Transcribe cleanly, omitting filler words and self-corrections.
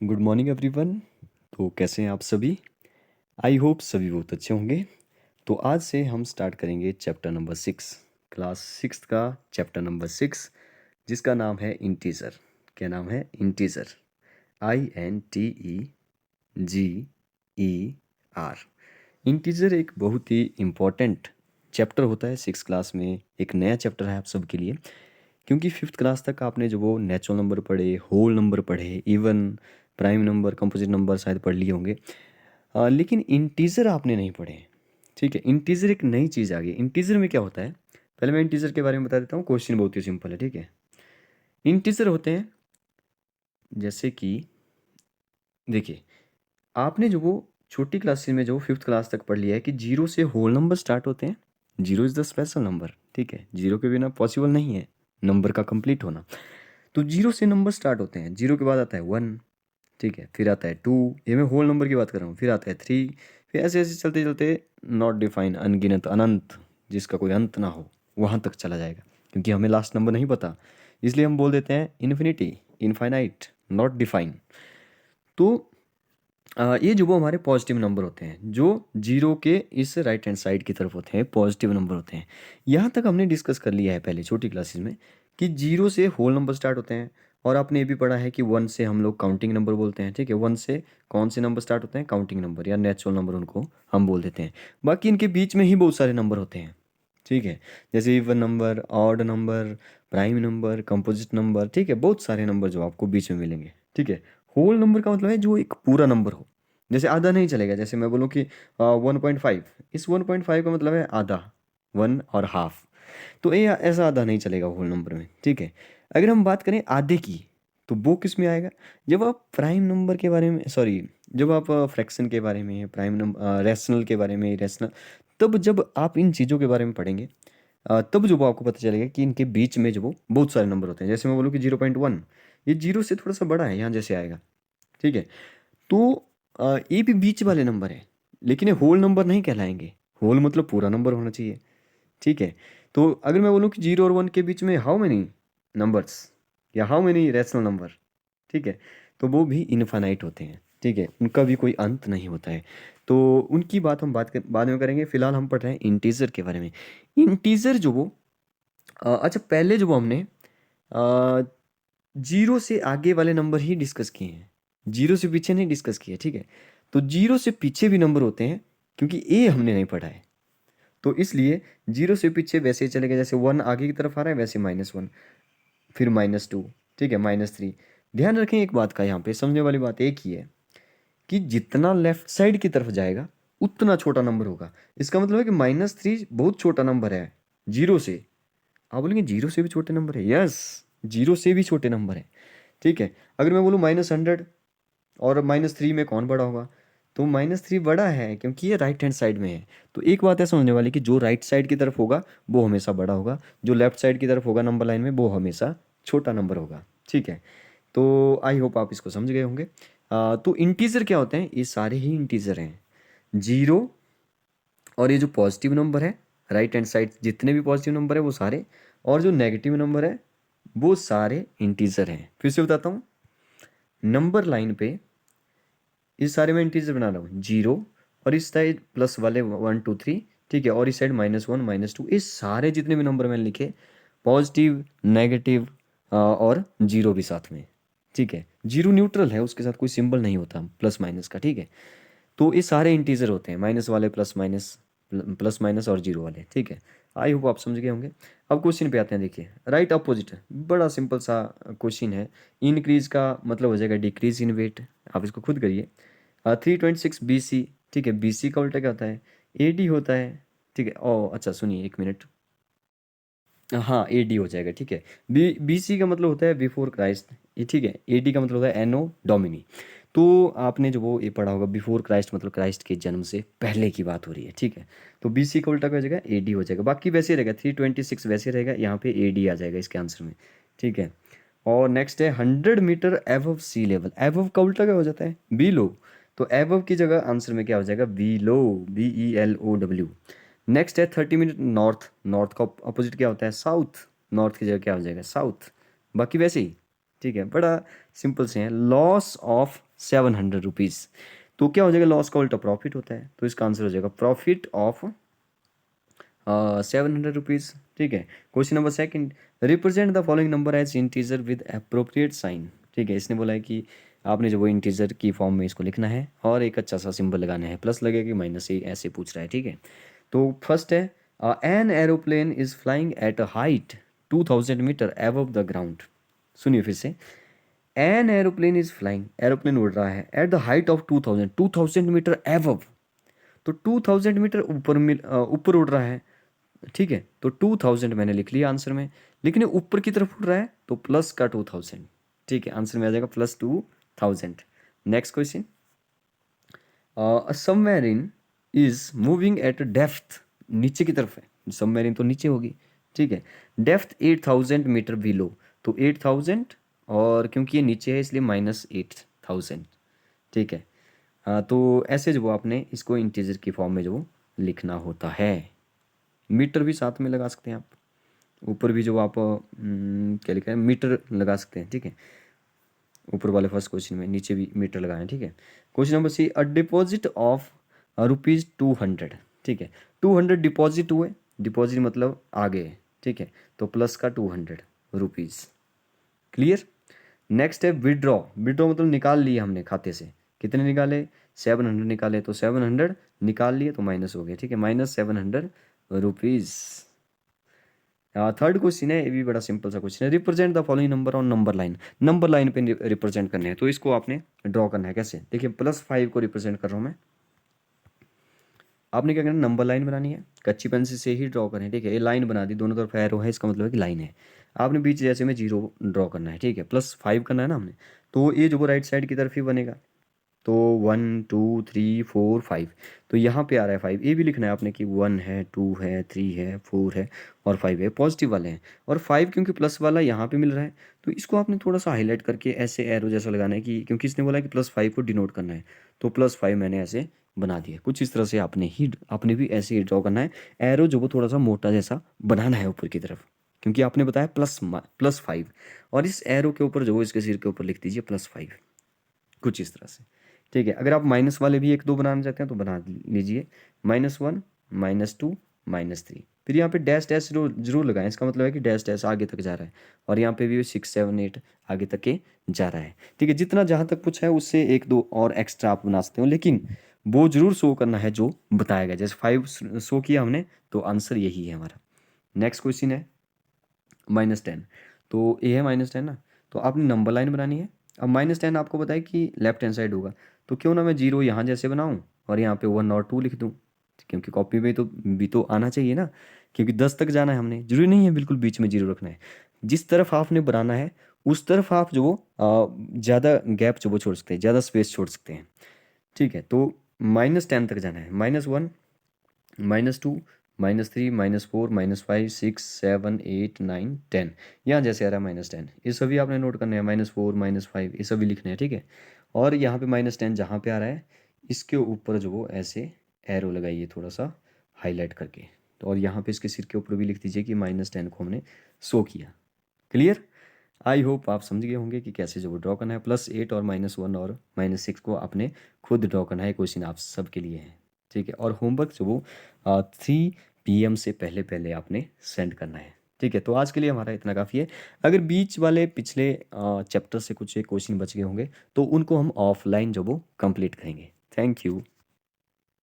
Good morning everyone. तो कैसे हैं आप सभी? आई होप सभी बहुत अच्छे होंगे। तो आज से हम स्टार्ट करेंगे चैप्टर नंबर 6, क्लास 6 का चैप्टर नंबर 6, जिसका नाम है इंटीजर। क्या नाम है? इंटीजर। INTEGER। इंटीजर एक बहुत ही इम्पोर्टेंट चैप्टर होता है 6 क्लास में। एक नया चैप्टर है आप सबके लिए, क्योंकि 5th क्लास तक आपने जो वो नेचुरल नंबर पढ़े, होल नंबर पढ़े, even, prime number, composite number शायद पढ़ लिए होंगे। लेकिन इंटीजर आपने नहीं पढ़े हैं। ठीक है, इंटीजर एक नई चीज़ आ गई। इंटीजर में क्या होता है, पहले मैं इंटीजर के बारे में बता देता हूँ। क्वेश्चन बहुत ही सिंपल है। ठीक है, इंटीजर होते हैं जैसे कि, देखिए, आपने जो वो छोटी क्लासेस में जो 5th क्लास तक पढ़ लिया है कि जीरो से होल नंबर स्टार्ट होते हैं। Zero is the special number. ठीक है, जीरो के बिना पॉसिबल नहीं है नंबर का कंप्लीट होना। तो जीरो से नंबर स्टार्ट होते हैं। जीरो के बाद आता है 1। ठीक है, फिर आता है 2। ये मैं होल नंबर की बात कर रहा हूँ। फिर आता है 3। फिर ऐसे ऐसे चलते चलते नॉट डिफाइन, अनगिनत, अनंत, जिसका कोई अंत ना हो, वहाँ तक चला जाएगा। क्योंकि हमें लास्ट नंबर नहीं पता, इसलिए हम बोल देते हैं इन्फिनिटी, इनफाइनाइट, नॉट डिफाइन। तो ये जो वो हमारे पॉजिटिव नंबर होते हैं, जो जीरो के इस राइट हैंड साइड की तरफ होते हैं, पॉजिटिव नंबर होते हैं। यहाँ तक हमने डिस्कस कर लिया है पहले छोटी क्लासेस में कि जीरो से होल नंबर स्टार्ट होते हैं। और आपने ये भी पढ़ा है कि 1 से हम लोग काउंटिंग नंबर बोलते हैं। ठीक है, 1 से कौन से नंबर स्टार्ट होते हैं? काउंटिंग नंबर या नेचुरल नंबर, उनको हम बोल देते हैं। बाकी इनके बीच में ही बहुत सारे नंबर होते हैं। ठीक है, जैसे even number, odd number, prime number, composite number. ठीक है, बहुत सारे नंबर जो आपको बीच में मिलेंगे। ठीक है, होल नंबर का मतलब है जो एक पूरा नंबर हो। जैसे आधा नहीं चलेगा। जैसे मैं बोलूँ कि 1.5, इस 1.5 का मतलब है आधा, 1.5। तो ये ऐसा आधा नहीं चलेगा होल नंबर में। ठीक है, अगर हम बात करें आधे की, तो वो किस में आएगा? जब आप प्राइम नंबर के बारे में, सॉरी, जब आप फ्रैक्शन के बारे में, प्राइम नंबर, रैशनल के बारे में, रैशनल, तब जब आप इन चीज़ों के बारे में पढ़ेंगे, तब जो वो आपको पता चलेगा कि इनके बीच में जो वो बहुत सारे नंबर होते हैं। जैसे मैं बोलूँ कि 0.1, ये जीरो से थोड़ा सा बड़ा है, यहाँ जैसे आएगा। ठीक है, तो ये भी बीच वाले नंबर है, लेकिन ये होल नंबर नहीं कहलाएंगे। होल मतलब पूरा नंबर होना चाहिए। ठीक है, तो अगर मैं बोलूँ कि 0 और 1 के बीच में हाउ मेनी नंबर्स, या हाउ मेनी रैशनल नंबर, ठीक है, तो वो भी इनफाइनाइट होते हैं। ठीक है, उनका भी कोई अंत नहीं होता है। तो उनकी बात हम बाद में करेंगे। फिलहाल हम पढ़ रहे हैं इंटीजर के बारे में। इंटीजर जो वो, अच्छा, पहले जो वो हमने जीरो से आगे वाले नंबर ही डिस्कस किए हैं, जीरो से पीछे नहीं डिस्कस किए। ठीक है, तो जीरो से पीछे भी नंबर होते हैं, क्योंकि ए हमने नहीं पढ़ा है, तो इसलिए जीरो से पीछे वैसे ही चलेगा। जैसे 1 आगे की तरफ आ रहा है, वैसे -1, फिर -2। ठीक है, -3। ध्यान रखें एक बात का, यहाँ पे समझने वाली बात एक ही है कि जितना लेफ्ट साइड की तरफ जाएगा उतना छोटा नंबर होगा। इसका मतलब है कि -3 बहुत छोटा नंबर है जीरो से। आप बोलेंगे जीरो से भी छोटे नंबर है? यस, जीरो से भी छोटे नंबर है। ठीक है, अगर मैं बोलूँ -100 और -3 में कौन बड़ा होगा? तो -3 बड़ा है, क्योंकि ये राइट हैंड साइड में है। तो एक बात है समझने वाली कि जो राइट साइड की तरफ होगा वो हमेशा बड़ा होगा, जो लेफ्ट साइड की तरफ होगा नंबर लाइन में वो हमेशा छोटा नंबर होगा। ठीक है, तो आई होप आप इसको समझ गए होंगे। तो इंटीजर क्या होते हैं? ये सारे ही इंटीजर हैं। जीरो, और ये जो पॉजिटिव नंबर है राइट हैंड साइड, जितने भी पॉजिटिव नंबर है वो सारे, और जो नेगेटिव नंबर है वो सारे इंटीजर हैं। फिर से बताता हूँ, नंबर लाइन पे इस सारे में इंटीजर बना रहा हूँ, जीरो, और इस साइड प्लस वाले 1 2 3। ठीक है, और इस साइड -1 -2, ये सारे जितने भी नंबर मैंने लिखे, पॉजिटिव, नेगेटिव, और जीरो भी साथ में। ठीक है, जीरो न्यूट्रल है, उसके साथ कोई सिंबल नहीं होता प्लस माइनस का। ठीक है, तो ये सारे इंटीजर होते हैं, माइनस वाले, प्लस माइनस, प्लस माइनस और जीरो वाले। ठीक है, आई होप आप समझ गए होंगे। अब क्वेश्चन पे आते हैं। देखिए, राइट अपोजिट, बड़ा सिंपल सा क्वेश्चन है। इंक्रीज का मतलब हो जाएगा डिक्रीज इन वेट, आप इसको खुद करिए। 326 BC। ठीक है, BC का उल्टा क्या होता है? AD होता है। ठीक है, ओ अच्छा, सुनिए एक मिनट, हाँ, AD हो जाएगा। ठीक है, BC का मतलब होता है बिफोर क्राइस्ट, ये। ठीक है, AD का मतलब होता है एनो डोमिनी। तो आपने जो वो ये पढ़ा होगा, बिफोर क्राइस्ट मतलब क्राइस्ट के जन्म से पहले की बात हो रही है। ठीक है, तो BC का उल्टा क्या हो जाएगा? AD हो जाएगा। बाकी वैसे ही रहेगा, 326 वैसे रहेगा, यहाँ पे AD आ जाएगा इसके आंसर में। ठीक है, और नेक्स्ट है 100 मीटर एबव सी लेवल। एबव का उल्टा क्या हो जाता है? बिलो। तो एबव की जगह आंसर में क्या हो जाएगा? Below, BELOW। नेक्स्ट है 30 मिनट नॉर्थ। नॉर्थ का अपोजिट क्या होता है? साउथ। नॉर्थ की जगह क्या हो जाएगा? साउथ। बाकी वैसे ही ठीक है, बड़ा सिंपल से है। लॉस ऑफ 700 रुपीज़, तो क्या हो जाएगा, लॉस का उल्टा प्रॉफिट होता है, तो इसका आंसर हो जाएगा प्रॉफिट ऑफ 700 रुपीज़। ठीक है, question number second, represent the following number as integer with appropriate sign. ठीक है, इसने बोला है कि आपने जो वो इंटीजर की फॉर्म में इसको लिखना है और एक अच्छा सा सिंबल लगाना है, प्लस लगेगा कि माइनस, से ऐसे पूछ रहा है। ठीक है, तो फर्स्ट है an aeroplane is flying at a height 2000 metre above the ground. सुनिए फिर से, an aeroplane is flying, aeroplane उड़ रहा है at the height of 2000 metre above, तो 2000 मीटर ऊपर ऊपर उड़ रहा है। ठीक है, तो 2000 मैंने लिख लिया आंसर में, लेकिन ये ऊपर की तरफ उड़ रहा है तो प्लस का 2000। ठीक है, आंसर में आ जाएगा plus 2000। Next question, submarine is moving at depth, नीचे की तरफ है, सबमरीन तो नीचे होगी। ठीक है, डेप्थ 8000 मीटर बिलो, तो 8000, और क्योंकि ये नीचे है इसलिए -8000। ठीक है, तो ऐसे जो वो आपने इसको इंटीजर की फॉर्म में जो वो लिखना होता है। मीटर भी साथ में लगा सकते हैं आप, ऊपर भी जो आप क्या लिखा है, मीटर लगा सकते हैं। ठीक है, ऊपर वाले फर्स्ट क्वेश्चन में नीचे भी मीटर लगाए। ठीक है, question number C, a deposit of ₹200। ठीक है, 200 डिपॉजिट हुए, डिपॉजिट मतलब आगे है। ठीक है, तो प्लस का 200 रुपीज़। क्लियर। नेक्स्ट है विड्रॉ, विड्रॉ मतलब निकाल लिए हमने खाते से, कितने निकाले, 700 निकाले, तो 700 निकाल लिए तो माइनस हो गया। ठीक है, -700 रुपीज़। थर्ड क्वेश्चन है, ये भी बड़ा सिंपल सा क्वेश्चन है, represent the following number on number line. Number line पे रिप्रेजेंट करने हैं, तो इसको आपने ड्रॉ करना है। कैसे, देखिए +5 को रिप्रेजेंट कर रहा हूँ मैं। आपने क्या करना है, नंबर लाइन बनानी है, कच्ची पेंसिल से ही ड्रॉ करें। ठीक है, ये लाइन बना दी, दोनों तरफ एरो है, इसका मतलब है कि लाइन है। आपने बीच जैसे में 0 ड्रॉ करना है। ठीक है, +5 करना है ना हमने, तो ये जो वो राइट साइड की तरफ ही बनेगा, तो 1 2 3 4 5, तो यहाँ पे आ रहा है 5, ये भी लिखना है आपने कि 1 है, 2 है, 3 है, 4 है और 5 है, पॉजिटिव वाले हैं। और 5 क्योंकि प्लस वाला यहाँ पे मिल रहा है, तो इसको आपने थोड़ा सा हाईलाइट करके ऐसे एरो जैसा लगाना है, कि क्योंकि इसने बोला है कि +5 को डिनोट करना है, तो +5 मैंने ऐसे बना दिया। कुछ इस तरह से आपने भी ऐसे ही ड्रॉ करना है, एरो जो वो थोड़ा सा मोटा जैसा बनाना है ऊपर की तरफ, क्योंकि आपने बताया +5, और इस एरो के ऊपर जो वो इसके सिर के ऊपर लिख दीजिए +5, कुछ इस तरह से। ठीक है, अगर आप माइनस वाले भी 1 2 बनाना चाहते हैं तो बना लीजिए, -1 -2 -3, फिर यहाँ पे डैश डैश जरूर लगाएं, इसका मतलब है कि डैश डैश आगे तक जा रहा है, और यहाँ पे भी 6 7 8 आगे तक के जा रहा है। ठीक है, जितना जहाँ तक पूछा है उससे 1 2 और एक्स्ट्रा आप बना सकते हो, लेकिन वो जरूर शो करना है जो बताया गया। जैसे 5 शो किया हमने, तो आंसर यही है हमारा। नेक्स्ट क्वेश्चन है -10, तो ये है -10 ना, तो आपने नंबर लाइन बनानी है। अब -10 आपको बताया कि लेफ्ट हैंड साइड होगा, तो क्यों ना मैं 0 यहाँ जैसे बनाऊँ और यहाँ पे 1 और 2 लिख दूँ, क्योंकि कॉपी में तो भी तो आना चाहिए ना, क्योंकि 10 तक जाना है हमने, जरूरी नहीं है बिल्कुल बीच में 0 रखना है। जिस तरफ आपने बनाना है उस तरफ आप जो ज़्यादा गैप जो वो छोड़ सकते हैं, ज़्यादा स्पेस छोड़ सकते हैं। ठीक है, तो -10 तक जाना है, -1 -2 -3 -4 -5 6 7 8 9 10, यहाँ जैसे आ रहा है -10, ये सभी आपने नोट करने हैं, -4 -5 ये सभी लिखने हैं। ठीक है, और यहाँ पे -10 जहाँ पे आ रहा है, इसके ऊपर जो वो ऐसे एरो लगाइए थोड़ा सा हाईलाइट करके, तो और यहाँ पे इसके सिर के ऊपर भी लिख दीजिए कि -10 को हमने शो किया। क्लियर। आई होप आप समझ गए होंगे कि कैसे जो वो ड्रॉ करना है। +8 और -1 और -6 को आपने खुद ड्रॉ करना है, क्वेश्चन आप सबके लिए है। ठीक है, और होमवर्क जो वो 3 PM से पहले पहले आपने सेंड करना है। ठीक है, तो आज के लिए हमारा इतना काफ़ी है। अगर बीच वाले पिछले चैप्टर से कुछ क्वेश्चन बच गए होंगे तो उनको हम ऑफलाइन जो वो कंप्लीट करेंगे। Thank you.